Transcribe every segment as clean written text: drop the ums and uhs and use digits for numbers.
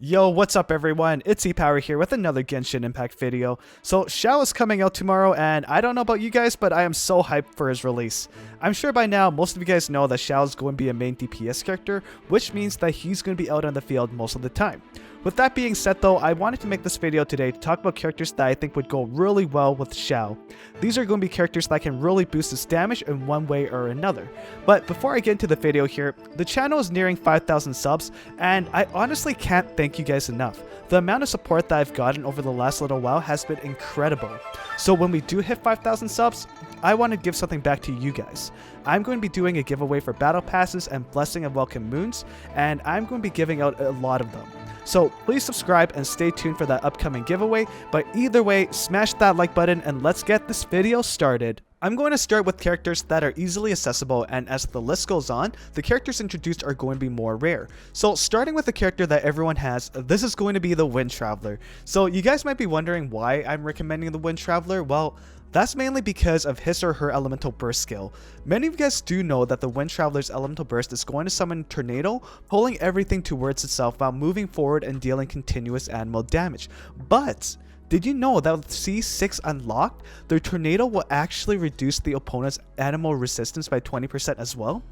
Yo, what's up everyone? It's ePower here with another Genshin Impact video. So Xiao is coming out tomorrow and I don't know about you guys, but I am so hyped for his release. I'm sure by now most of you guys know that Xiao is going to be a main DPS character, which means that he's going to be out on the field most of the time. With that being said though, I wanted to make this video today to talk about characters that I think would go really well with Xiao. These are going to be characters that can really boost his damage in one way or another. But before I get into the video here, the channel is nearing 5,000 subs and I honestly can't thank you guys enough. The amount of support that I've gotten over the last little while has been incredible. So when we do hit 5,000 subs, I want to give something back to you guys. I'm going to be doing a giveaway for battle passes and blessing and welcome moons, and I'm going to be giving out a lot of them. So please subscribe and stay tuned for that upcoming giveaway, but either way, smash that like button and let's get this video started. I'm going to start with characters that are easily accessible, and as the list goes on, the characters introduced are going to be more rare. So starting with the character that everyone has, this is going to be the Wind Traveler. So you guys might be wondering why I'm recommending the Wind Traveler. Well, that's mainly because of his or her elemental burst skill. Many of you guys do know that the Wind Traveler's elemental burst is going to summon Tornado, pulling everything towards itself while moving forward and dealing continuous animal damage. But did you know that with C6 unlocked, the Tornado will actually reduce the opponent's animal resistance by 20% as well?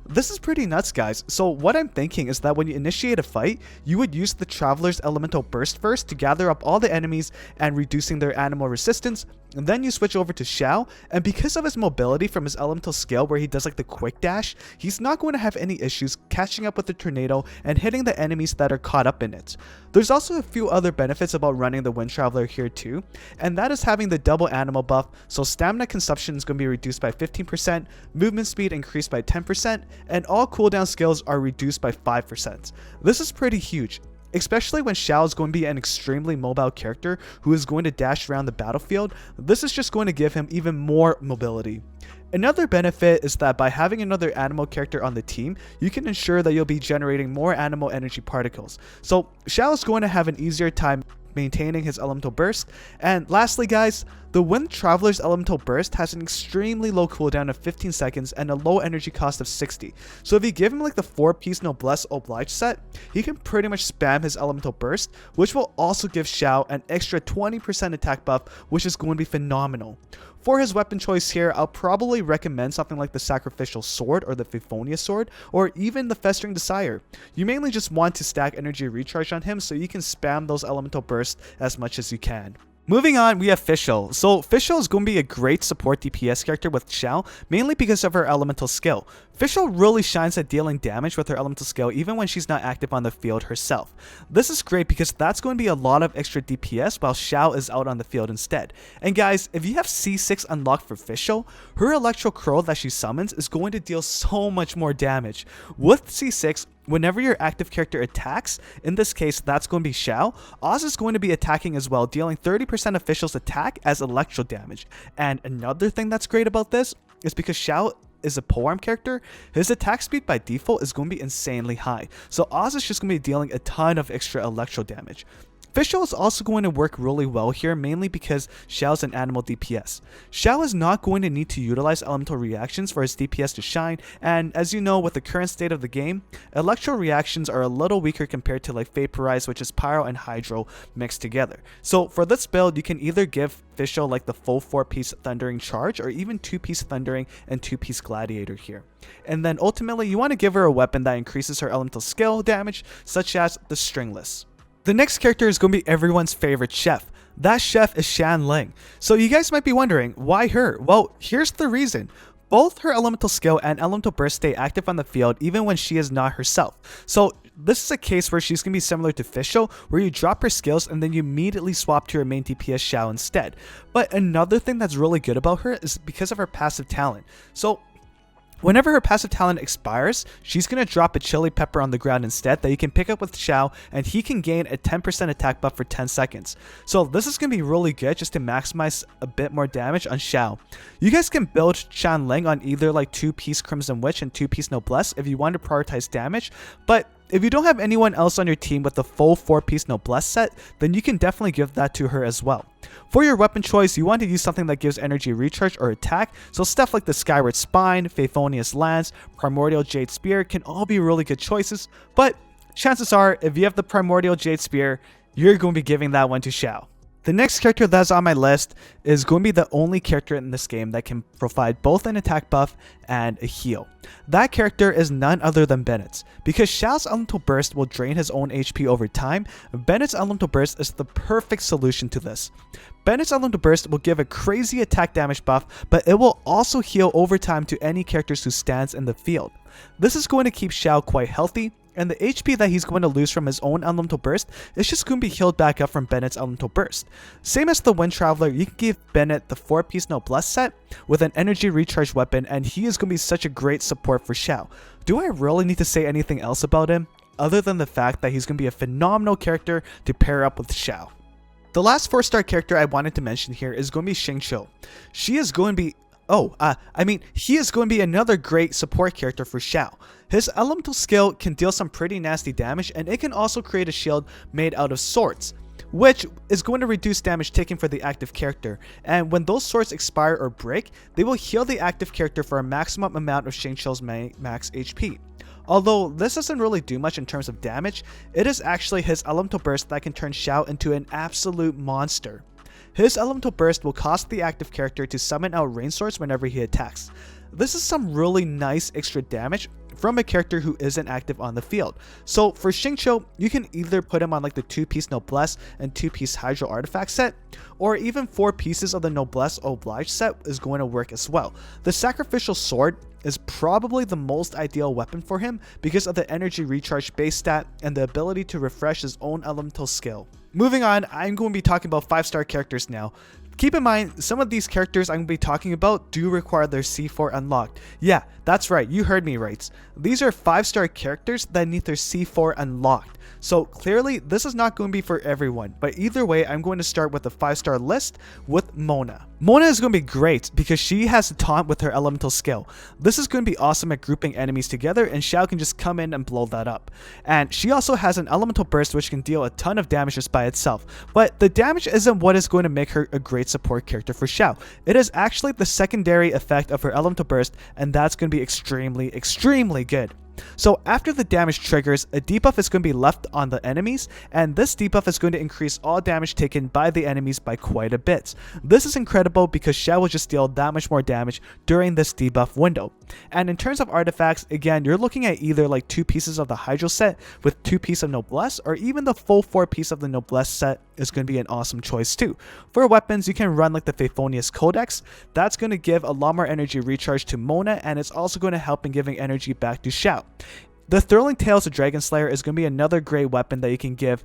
This is pretty nuts, guys. So what I'm thinking is that when you initiate a fight, you would use the Traveler's elemental burst first to gather up all the enemies and reducing their animal resistance, and then you switch over to Xiao, and because of his mobility from his elemental skill where he does like the quick dash, he's not going to have any issues catching up with the Tornado and hitting the enemies that are caught up in it. There's also a few other benefits about running the Wind Traveler here too, and that is having the double animal buff, so stamina consumption is going to be reduced by 15%, movement speed increased by 10%, and all cooldown skills are reduced by 5%. This is pretty huge, especially when Xiao is going to be an extremely mobile character who is going to dash around the battlefield. This is just going to give him even more mobility. Another benefit is that by having another animal character on the team, you can ensure that you'll be generating more animal energy particles. So Xiao is going to have an easier time maintaining his elemental burst. And lastly guys, the Wind Traveler's elemental burst has an extremely low cooldown of 15 seconds and a low energy cost of 60. So if you give him like the 4-piece Noblesse Oblige set, he can pretty much spam his elemental burst, which will also give Xiao an extra 20% attack buff, which is going to be phenomenal. For his weapon choice here, I'll probably recommend something like the Sacrificial Sword or the Fischl Sword, or even the Festering Desire. You mainly just want to stack energy recharge on him so you can spam those elemental bursts as much as you can. Moving on, we have Fischl. So Fischl is going to be a great support DPS character with Xiao, mainly because of her elemental skill. Fischl really shines at dealing damage with her elemental skill even when she's not active on the field herself. This is great because that's going to be a lot of extra DPS while Xiao is out on the field instead. And guys, if you have C6 unlocked for Fischl, her Electro Crow that she summons is going to deal so much more damage. With C6, whenever your active character attacks, in this case that's going to be Xiao, Oz is going to be attacking as well, dealing 30% of Fischl's attack as electro damage. And another thing that's great about this is because Xiao is a polearm character, his attack speed by default is going to be insanely high. So Oz is just going to be dealing a ton of extra electro damage. Fischl is also going to work really well here, mainly because Xiao is an animal DPS. Xiao is not going to need to utilize elemental reactions for his DPS to shine, and as you know, with the current state of the game, electro reactions are a little weaker compared to like Vaporize, which is Pyro and Hydro mixed together. So for this build, you can either give Fischl like the full 4-piece Thundering Charge or even 2-piece Thundering and 2-piece Gladiator here. And then ultimately, you want to give her a weapon that increases her elemental skill damage, such as the Stringless. The next character is going to be everyone's favorite chef. That chef is Xiangling. So you guys might be wondering, why her? Well, here's the reason. Both her elemental skill and elemental burst stay active on the field even when she is not herself. So this is a case where she's going to be similar to Fischl, where you drop her skills and then you immediately swap to her main DPS Xiao instead. But another thing that's really good about her is because of her passive talent. So whenever her passive talent expires, she's going to drop a chili pepper on the ground instead that you can pick up with Xiao, and he can gain a 10% attack buff for 10 seconds. So this is going to be really good just to maximize a bit more damage on Xiao. You guys can build Xiangling on either like 2-piece Crimson Witch and 2-piece Noblesse if you want to prioritize damage, but if you don't have anyone else on your team with the full 4-piece Noblesse set, then you can definitely give that to her as well. For your weapon choice, you want to use something that gives energy recharge or attack, so stuff like the Skyward Spine, Faithonius Lance, Primordial Jade Spear can all be really good choices, but chances are, if you have the Primordial Jade Spear, you're going to be giving that one to Xiao. The next character that's on my list is going to be the only character in this game that can provide both an attack buff and a heal. That character is none other than Bennett. Because Xiao's Elemental Burst will drain his own HP over time, Bennett's Elemental Burst is the perfect solution to this. Bennett's Elemental Burst will give a crazy attack damage buff, but it will also heal over time to any characters who stands in the field. This is going to keep Xiao quite healthy, and the HP that he's going to lose from his own Elemental Burst is just going to be healed back up from Bennett's Elemental Burst. Same as the Wind Traveler, you can give Bennett the 4-piece Noblesse set with an energy recharge weapon, and he is going to be such a great support for Xiao. Do I really need to say anything else about him, other than the fact that he's going to be a phenomenal character to pair up with Xiao? The last 4-star character I wanted to mention here is going to be Xingqiu. She is going to be he is going to be another great support character for Xiao. His elemental skill can deal some pretty nasty damage, and it can also create a shield made out of swords, which is going to reduce damage taken for the active character. And when those swords expire or break, they will heal the active character for a maximum amount of Xingqiu's max HP. Although this doesn't really do much in terms of damage, it is actually his Elemental Burst that can turn Xiao into an absolute monster. His Elemental Burst will cost the active character to summon out rain swords whenever he attacks. This is some really nice extra damage from a character who isn't active on the field. So for Xingqiu, you can either put him on like the 2-piece Noblesse and 2-piece Hydro Artifact set, or even 4 pieces of the Noblesse Oblige set is going to work as well. The Sacrificial Sword is probably the most ideal weapon for him because of the energy recharge base stat and the ability to refresh his own elemental skill. Moving on, I'm going to be talking about 5-star characters now. Keep in mind, some of these characters I'm going to be talking about do require their C4 unlocked. Yeah, that's right, you heard me right. These are 5-star characters that need their C4 unlocked. So clearly, this is not going to be for everyone, but either way, I'm going to start with the 5-star list with Mona. Mona is going to be great because she has a taunt with her elemental skill. This is going to be awesome at grouping enemies together, and Xiao can just come in and blow that up. And she also has an elemental burst which can deal a ton of damage just by itself. But the damage isn't what is going to make her a great support character for Xiao. It is actually the secondary effect of her elemental burst, and that's going to be extremely good. So after the damage triggers, a debuff is going to be left on the enemies, and this debuff is going to increase all damage taken by the enemies by quite a bit. This is incredible because Xiao will just deal that much more damage during this debuff window. And in terms of artifacts, again, you're looking at either like 2 pieces of the Hydro set with 2 pieces of Noblesse, or even the full 4 piece of the Noblesse set is going to be an awesome choice too. For weapons, you can run like the Phaephonius Codex. That's going to give a lot more energy recharge to Mona, and it's also going to help in giving energy back to Xiao. The Thurling Tails of Dragon Slayer is going to be another great weapon that you can give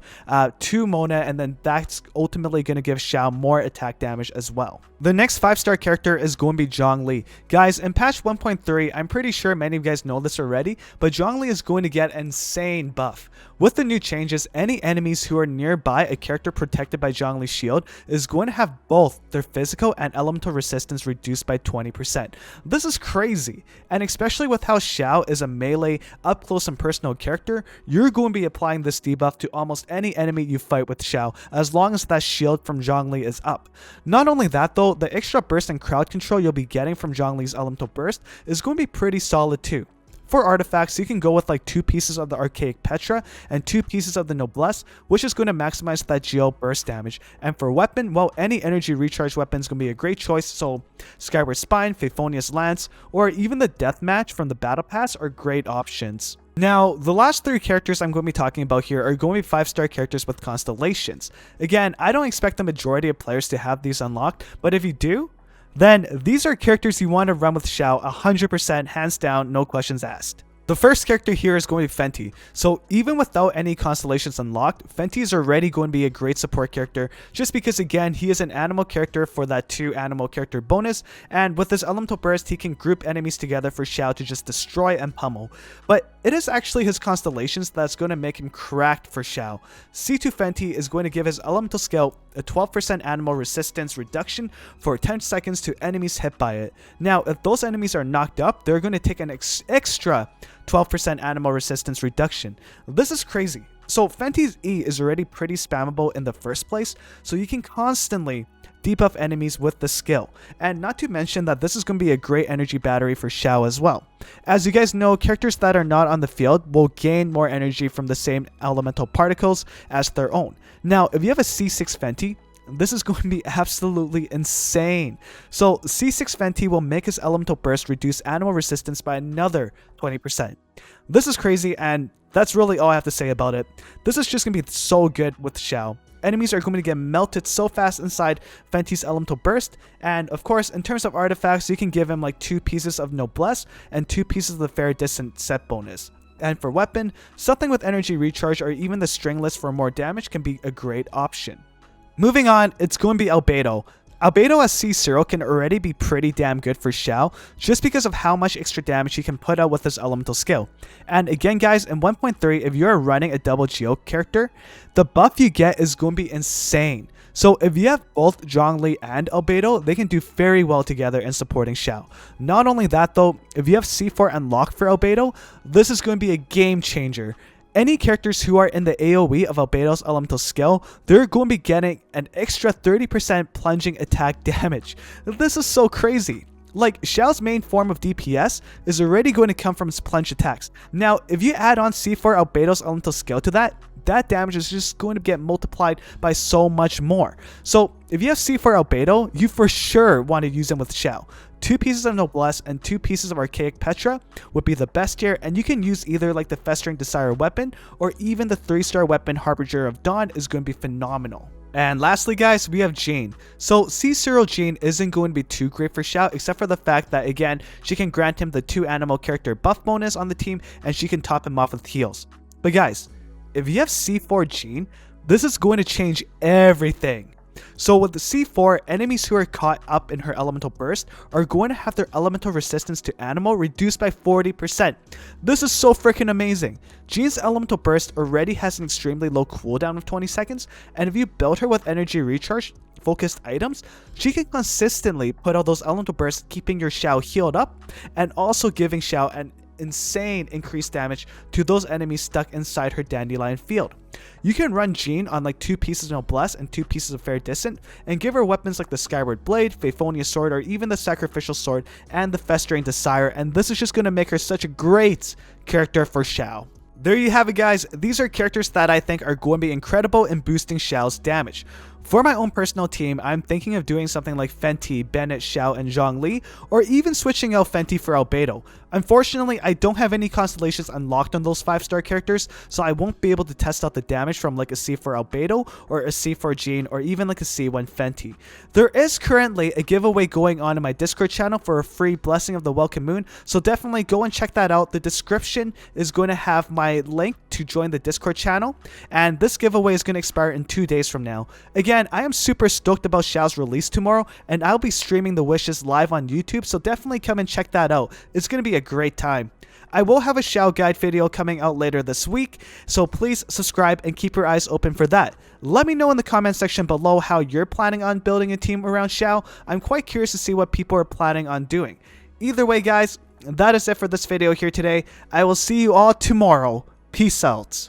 to Mona, and then that's ultimately going to give Xiao more attack damage as well. The next 5-star character is going to be Zhong Li. Guys, in patch 1.3, I'm pretty sure many of you guys know this already, but Zhong Li is going to get an insane buff. With the new changes, any enemies who are nearby a character protected by Zhong Li's shield is going to have both their physical and elemental resistance reduced by 20%. This is crazy, and especially with how Xiao is a melee up close and personal character, you're going to be applying this debuff to almost any enemy you fight with Xiao, as long as that shield from Zhong Li is up. Not only that though, the extra burst and crowd control you'll be getting from Zhong Li's elemental burst is going to be pretty solid too. For artifacts, you can go with like 2 pieces of the Archaic Petra and 2 pieces of the Noblesse, which is going to maximize that geo burst damage. And for weapon, well, any energy recharge weapon is going to be a great choice, so Skyward Spine, Phaephonius Lance, or even the Deathmatch from the Battle Pass are great options. Now, the last 3 characters I'm going to be talking about here are going to be 5-star characters with constellations. Again, I don't expect the majority of players to have these unlocked, but if you do, then these are characters you want to run with Xiao 100%, hands down, no questions asked. The first character here is going to be Venti. So even without any constellations unlocked, Venti is already going to be a great support character just because, again, he is an animal character for that 2 animal character bonus, and with his elemental burst he can group enemies together for Xiao to just destroy and pummel. But it is actually his constellations that's going to make him cracked for Xiao. C2 Venti is going to give his elemental skill a 12% animal resistance reduction for 10 seconds to enemies hit by it. Now, if those enemies are knocked up, they're going to take an extra 12% animal resistance reduction. This is crazy. So Venti's E is already pretty spammable in the first place, so you can constantly debuff enemies with the skill. And not to mention that this is going to be a great energy battery for Xiao as well. As you guys know, characters that are not on the field will gain more energy from the same elemental particles as their own. Now, if you have a C6 Venti, this is going to be absolutely insane. So C6 Venti will make his elemental burst reduce animal resistance by another 20%. This is crazy, and that's really all I have to say about it. This is just going to be so good with Xiao. Enemies are going to get melted so fast inside Venti's elemental burst, and of course, in terms of artifacts, you can give him like 2 pieces of Noblesse and 2 pieces of the Fair Distant set bonus. And for weapon, something with energy recharge or even the stringless for more damage can be a great option. Moving on, it's going to be Albedo. Albedo as C0 can already be pretty damn good for Xiao, just because of how much extra damage he can put out with his elemental skill. And again guys, in 1.3, if you're running a double Geo character, the buff you get is going to be insane. So if you have both Zhong Li and Albedo, they can do very well together in supporting Xiao. Not only that though, if you have C4 unlocked for Albedo, this is going to be a game changer. Any characters who are in the AoE of Albedo's elemental skill, they're going to be getting an extra 30% plunging attack damage. This is so crazy. Like, Xiao's main form of DPS is already going to come from his plunge attacks. Now, if you add on C4 Albedo's elemental skill to that damage is just going to get multiplied by so much more. So, if you have C4 Albedo, you for sure want to use him with Xiao. 2 pieces of Noblesse and 2 pieces of Archaic Petra would be the best here, and you can use either like the Festering Desire weapon or even the 3-star weapon Harbinger of Dawn is going to be phenomenal. And lastly guys, we have Jean. So C0 Jean isn't going to be too great for Xiao, except for the fact that again, she can grant him the 2 animal character buff bonus on the team and she can top him off with heals. But guys, if you have C4 Jean, this is going to change everything. So with the C4, enemies who are caught up in her elemental burst are going to have their elemental resistance to animal reduced by 40%. This is so freaking amazing. Jean's elemental burst already has an extremely low cooldown of 20 seconds, and if you build her with energy recharge focused items, she can consistently put out those elemental bursts, keeping your Xiao healed up and also giving Xiao an insane increased damage to those enemies stuck inside her dandelion field. You can run Jean on like 2 pieces of Noblesse and 2 pieces of Fair Distant and give her weapons like the Skyward Blade, Phaephonia Sword, or even the Sacrificial Sword and the Festering Desire, and this is just going to make her such a great character for Xiao. There you have it guys, these are characters that I think are going to be incredible in boosting Xiao's damage. For my own personal team, I'm thinking of doing something like Venti, Bennett, Xiao, and Zhong Li, or even switching out Venti for Albedo. Unfortunately, I don't have any constellations unlocked on those 5-star characters, so I won't be able to test out the damage from like a C4 Albedo, or a C4 Jean, or even like a C1 Venti. There is currently a giveaway going on in my Discord channel for a free Blessing of the Welcome Moon, so definitely go and check that out. The description is going to have my link to join the Discord channel, and this giveaway is going to expire in 2 days from now. Again, I am super stoked about Xiao's release tomorrow, and I'll be streaming the wishes live on YouTube, so definitely come and check that out. It's going to be a great time. I will have a Xiao guide video coming out later this week, so please subscribe and keep your eyes open for that. Let me know in the comment section below how you're planning on building a team around Xiao. I'm quite curious to see what people are planning on doing. Either way guys, that is it for this video here today. I will see you all tomorrow. Peace out.